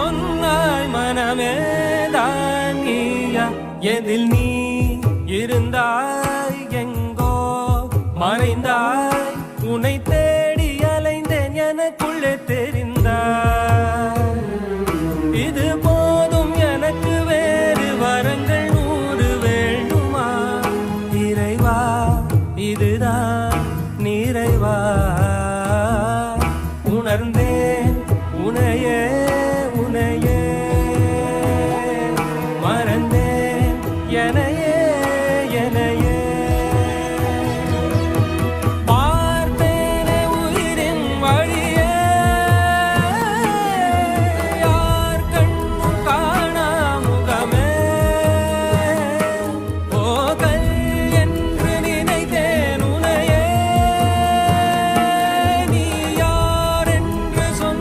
சொன்னாய் மனமே தான் நீயா எதில் நீ இருந்தாய் எங்கோ மறைந்தாய் உன்னை தேடி அலைந்தேன் எனக்குள்ளே தெரிந்தாய் இது போதும் எனக்கு வேறு வரங்கள் 100 வேண்டுமா இறைவா இதுதான் நிறைவா உணர்ந்தேன் உனையே